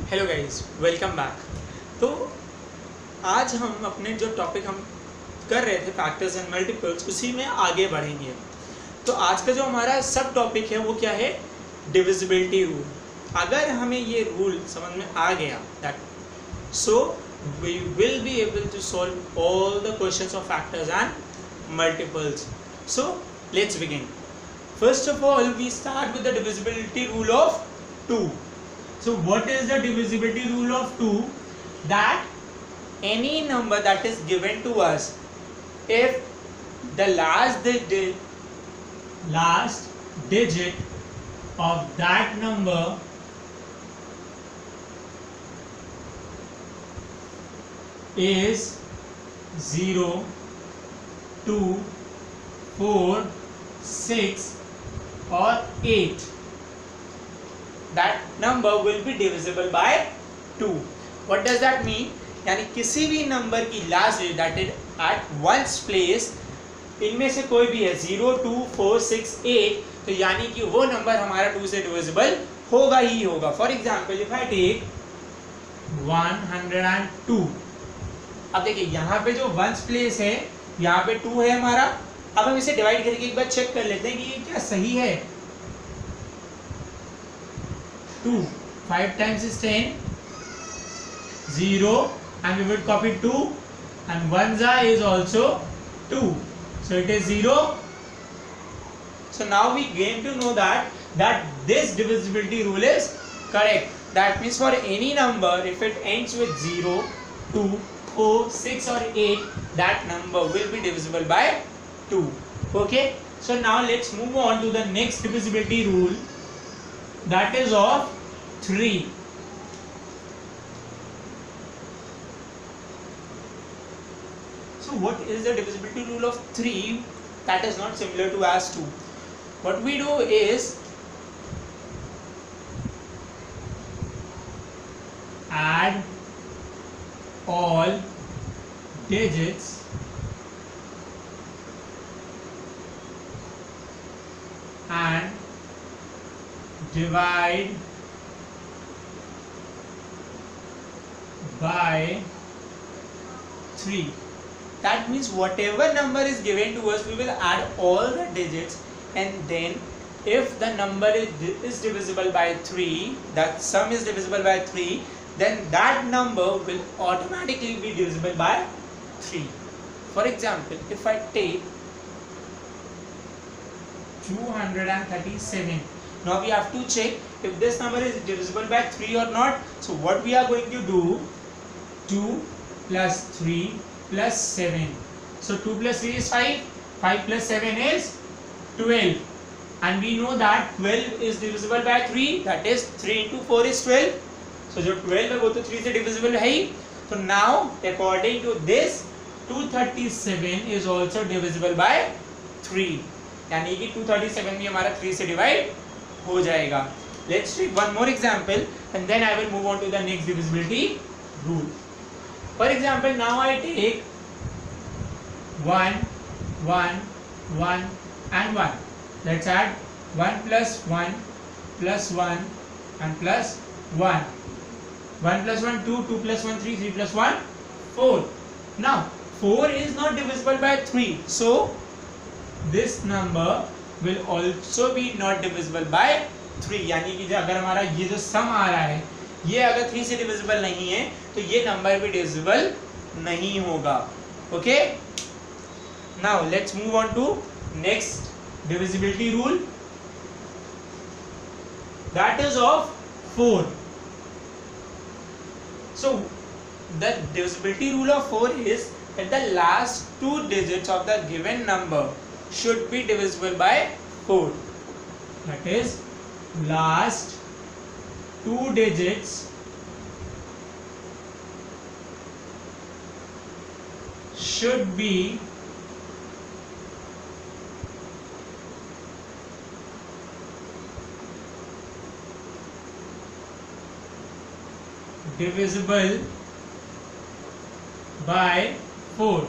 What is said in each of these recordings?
Hello guys, welcome back. तो आज हम अपने जो टॉपिक हम कर रहे थे फैक्टर्स एंड मल्टीपल्स, उसी में आगे बढ़ेंगे। तो आज का जो हमारा सब टॉपिक है वो क्या है? Divisibility rule. अगर हमें ये रूल समझ में आ गया that so we will be able to solve all the questions of factors and multiples. So let's begin. First of all we start with the divisibility rule of 2. So what is the divisibility rule of 2? That any number that is given to us, if the last digit of that number is 0, 2, 4, 6 or 8, that number will be divisible by 2. What does that mean? यानी किसी भी number की last digit that is at ones place, इनमें से कोई भी है 0, 2, 4, 6, 8, तो यानी कि वो नंबर हमारा 2 से डिविजिबल होगा ही होगा। For example if I take 102, अब देखिए यहाँ पे जो वंस प्लेस है यहाँ पे 2 है हमारा। अब हम इसे डिवाइड करके एक बार चेक कर लेते हैं कि ये क्या सही है। 2, 5 times is 10, 0, and we will copy 2, and 1 is also 2, so it is 0. So now we came to know that this divisibility rule is correct. That means for any number, if it ends with 0, 2, 4, 6 or 8, that number will be divisible by 2. Okay, so now let's move on to the next divisibility rule, that is of 3. So what is the divisibility rule of 3? That is not similar to as 2. What we do is add all digits and divide by 3. That means whatever number is given to us, we will add all the digits, and then if the number is divisible by 3, that sum is divisible by 3, then that number will automatically be divisible by 3. For example, if I take 237, now we have to check if this number is divisible by 3 or not. So what we are going to do, 2 plus 3 plus 7. So 2 plus 3 is 5, 5 plus 7 is 12, and we know that 12 is divisible by 3, that is 3 into 4 is 12. So जो 12 है वो तो 3 से divisible है ही। So now according to this 237 is also divisible by 3, यानी कि 237 भी हमारा 3 से डिवाइड हो जाएगा। Let's take one more example and then I will move on to the next divisibility rule. For example, now I take 1, 1, 1 and 1. Let's add 1 plus 1 plus 1 and plus 1. 1 plus 1, 2, 2 plus 1, 3, 3 plus 1, 4. Now 4 is not divisible by 3. So this number will also be not divisible by 3. यानी कि अगर हमारा ये जो सम आ रहा है ये अगर 3 से डिविजिबल नहीं है तो ये नंबर भी डिविजिबल नहीं होगा। Okay, now let's move on to next divisibility rule, that is of 4. So the divisibility rule of 4 is that the last 2 digits of the given number should be divisible by 4. That is, last 2 digits should be divisible by 4.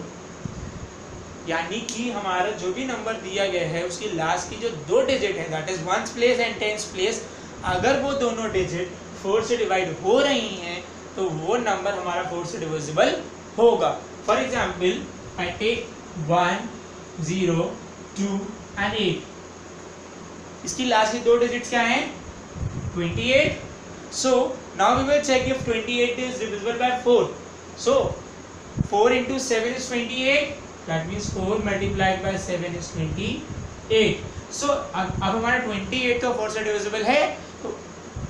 यानी कि हमारा जो भी number दिया गया है उसकी last की जो 2 डिजिट है that is 1th place and 10th place, अगर वो दोनों डिजिट 4 से डिवाइड हो रही हैं तो वो नंबर हमारा 4 से डिविजिबल होगा। For example I take 1, 0, 2 and 8। इसकी लास्ट की 2 डिजिट्स क्या हैं? 28. So now we will check if 28 is divisible by 4. So 4 into 7 is 28. That means 4 multiplied by 7 is 28. So अब हमारा 28 तो 4 से divisible है, तो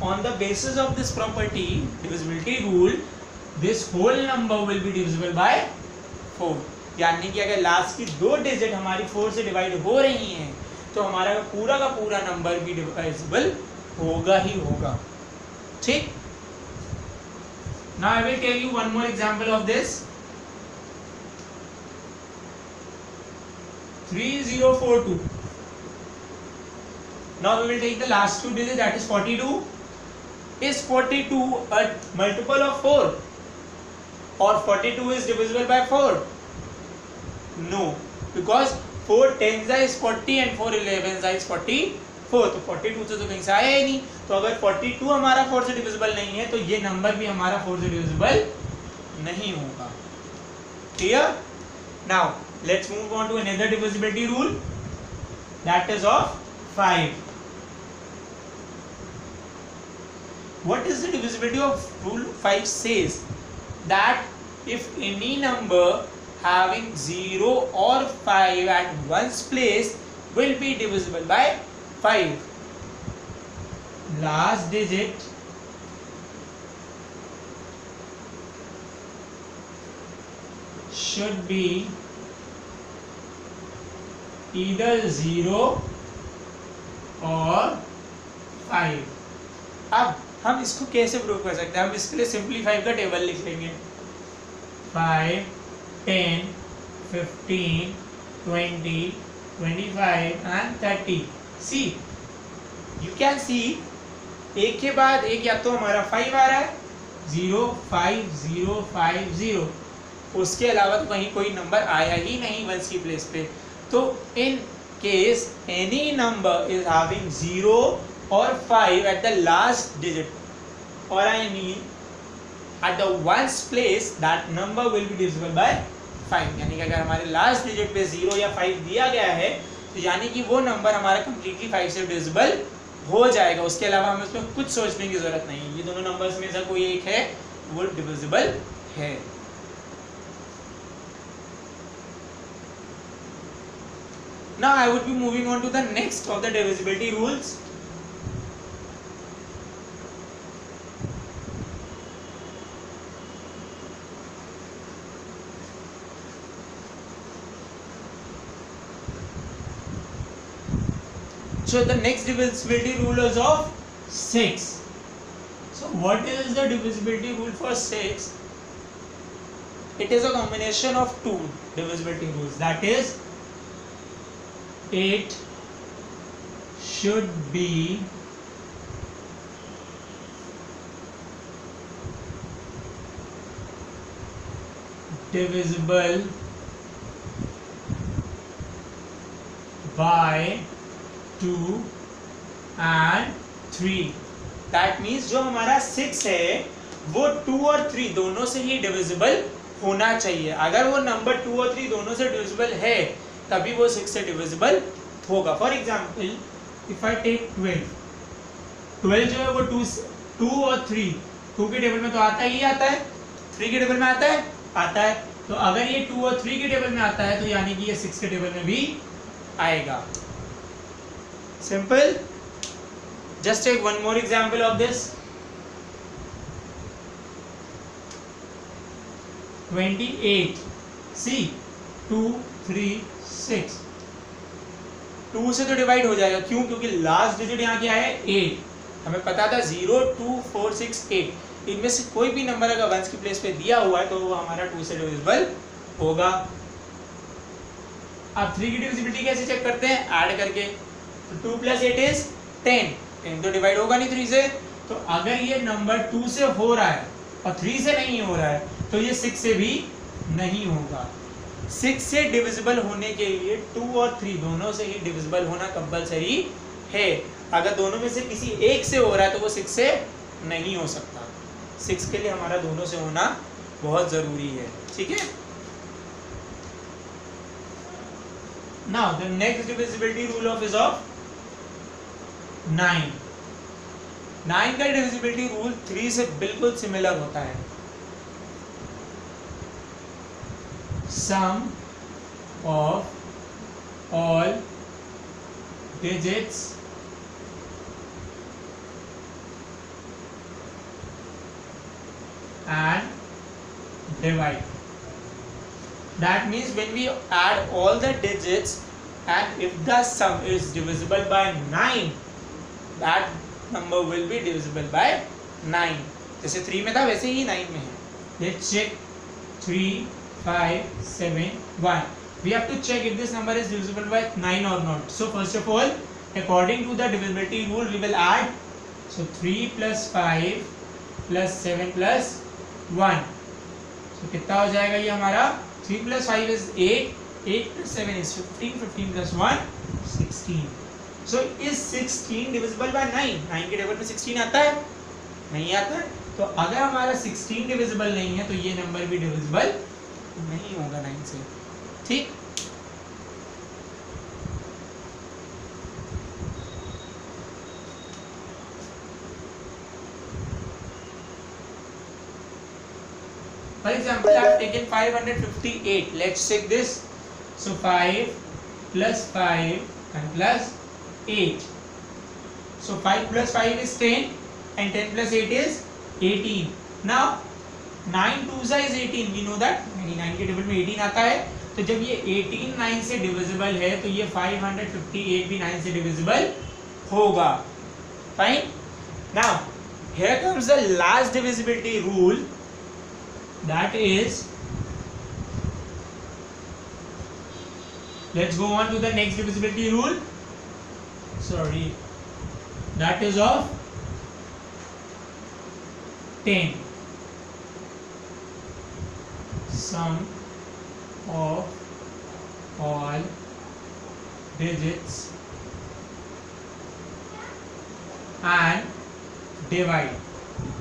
on the basis of this property, divisibility rule, this whole number will be divisible by 4. यानी कि अगर last की 2 डिजिट हमारी 4 से डिवाइड हो रही हैं तो हमारा पूरा का पूरा नंबर भी डिविजिबल होगा ही होगा। ठीक। Now I will tell you one more example of this. 3042. Now we will take the last 2 digits, that is 42. Is 42 a multiple of 4? Or 42 is divisible by 4? No, because 4 10s is 40 and 4 11s is 44, तो 42 से तो कहीं से आया ही नहीं। तो अगर 42 हमारा 4 से डिविजिबल नहीं है तो ये नंबर भी हमारा 4 से डिविजिबल नहीं होगा। Clear? Now let's move on to another divisibility rule, that is of 5. What is the divisibility of rule 5 says that if any number having 0 or 5 at one's place will be divisible by 5. Last digit should be either 0 और 5. अब हम इसको कैसे prove कर सकते हैं? हम इसके लिए सिंपलीफाई का टेबल लिख लेंगे। 5, 10, 15, 20, 25 and 30. See, you can see एक के बाद एक या तो हमारा 5 आ रहा है, 0, 5, 0, 5, 0, उसके अलावा तो कहीं कोई नंबर आया ही नहीं वंस की प्लेस पे। तो in case any number is having 0 और 5 at the last digit, or I mean at the ones place, that number will be divisible by 5. यानी कि अगर हमारे लास्ट डिजिट पे 0 या 5 दिया गया है तो यानी कि वो नंबर हमारा कंप्लीटली 5 से डिविजिबल हो जाएगा। उसके अलावा हमें उसमें कुछ सोचने की जरूरत नहीं है। ये दोनों नंबर्स में से कोई एक है वो डिविजिबल है। Now I would be moving on to the next of the divisibility rules. So the next divisibility rule is of 6. So what is the divisibility rule for 6? It is a combination of 2 divisibility rules, that is 8 should be divisible by 2 and 3. That means जो हमारा 6 है वो 2 और 3 दोनों से ही divisible होना चाहिए। अगर वो नंबर 2 और 3 दोनों से डिविजिबल है तभी वो 6 से डिविजिबल होगा। For example if I take 12 जो है वो 2 और 3, 2 के टेबल में तो आता ही आता है, 3 के टेबल में आता है। तो अगर ये 2 और 3 के टेबल में आता है तो यानी कि ये 6 के टेबल में भी आएगा। Simple. Just take one more example of this. 28. See, 2, 3, 6. 2 से तो डिवाइड हो जाएगा। क्यों? क्योंकि लास्ट डिजिट यहाँ क्या है? 8। हमें पता था 0, 2, 4, 6, 8। इनमें से कोई भी नंबर अगर वंस की प्लेस पे दिया हुआ है तो वो हमारा 2 से डिविजिबल होगा। अब 3 की डिविजिबिलिटी कैसे चेक करते हैं? ऐड करके। तो 2 + 8 is 10। 10 तो डिवाइड होगा नहीं 3 से। तो अगर ये नंबर 2 से हो रहा है और 3 से नहीं हो रहा है तो ये 6 से भी नहीं होगा। 6 से डिविजिबल होने के लिए 2 और 3 दोनों से ही डिविजिबल होना कंपलसरी है। अगर दोनों में से किसी एक से हो रहा है तो वो 6 से नहीं हो सकता। 6 के लिए हमारा दोनों से होना बहुत ज़रूरी है, ठीक है। Now the next divisibility rule of is of 9। 9 का डिविजिबिलिटी रूल 3 से बिल्कुल सिमिलर होता है। Sum of all digits and divide. That means when we add all the digits and if the sum is divisible by 9, that number will be divisible by 9. जैसे 3 में था वैसे ही 9 में है। Let's check 3, 5, 7, 1. We have to check if this number is divisible by 9 or not. So first of all, according to the divisibility rule, we will add. So 3 plus 5 plus 7 plus 1. So कितना हो जाएगा ये हमारा? 3 plus 5 is 8, 8 plus 7 is 15, 15 plus 1 16. So is 16 divisible by 9? 9 के table में 16 आता है? नहीं आता है। तो अगर हमारा 16 divisible नहीं है तो ये नंबर भी divisible नहीं होगा 9 से, ठीक। For example, I have taken 558. Let's check this. So 5 plus 5 and plus 8. So 5 plus 5 is 10 and 10 plus 8 is 18. Now 9 2 is 18. We know that 9 के टेबल में 18 आता है। तो जब ये 18 9 से डिविजिबल है तो ये 558 भी 9 से डिविजिबल होगा। Fine. Now here comes the last divisibility rule, that is, let's go on to the next divisibility rule. Sorry, that is of 10. Sum of all digits and divide.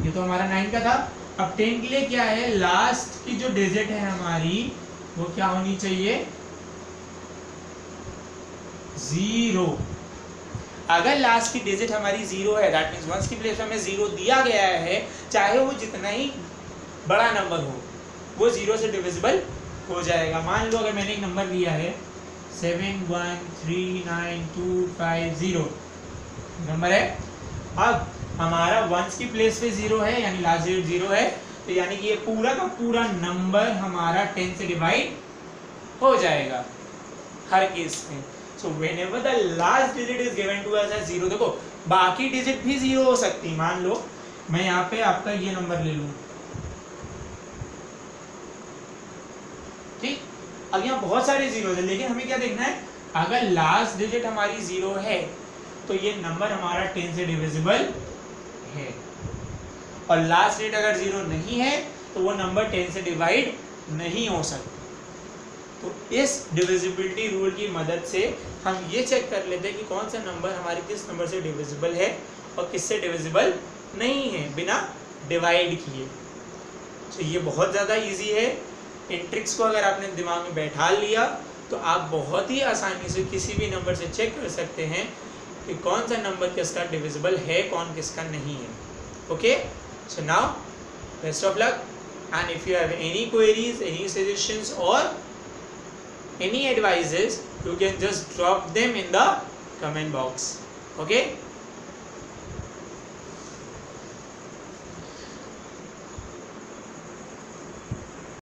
ये तो हमारा 9 का था। अब 10 के लिए क्या है, लास्ट की जो डिजिट है हमारी वो क्या होनी चाहिए, 0। अगर लास्ट की डिजिट हमारी 0 है, दैट मींस वंस की प्लेस में हमें 0 दिया गया है, चाहे वो जितना ही बड़ा नंबर हो वो 0 से डिविजिबल हो जाएगा। मान लो अगर मैंने एक नंबर दिया है 713925 नंबर है। अब हमारा वंस की प्लेस पे 0 है, यानी लास्ट डिजिट 0 है, तो यानी कि ये पूरा का पूरा नंबर हमारा 10 से डिवाइड हो जाएगा हर केस में। So whenever the last digit is given to us as 0, देखो बाकी डिजिट भी 0 हो सकती। मान लो मैं यहाँ पे आपका ये नंबर ले लूं, ठीक। अब यहाँ बहुत सारे 0 है, लेकिन हमें क्या देखना है, अगर लास्ट डिजिट हमारी 0 है तो ये नंबर हमारा 10 से डिविजिबल है, और लास्ट डिजिट अगर 0 नहीं है तो वो नंबर 10 से डिवाइड नहीं हो सकता। तो इस डिविजिबिलिटी रूल की मदद से हम ये चेक कर लेते हैं कि कौन सा नंबर हमारे किस नंबर से डिविजिबल है और किससे डिविजिबल नहीं है बिना डिवाइड किए। तो ये बहुत ज़्यादा इजी है। इन ट्रिक्स को अगर आपने दिमाग में बैठा लिया तो आप बहुत ही आसानी से किसी भी नंबर से चेक कर सकते हैं कि कौन सा नंबर किसका डिविजिबल है, कौन किसका नहीं है। Okay, so now best of luck, and if you have any queries, any suggestions और any advices, you can just drop them in the comment box. Okay.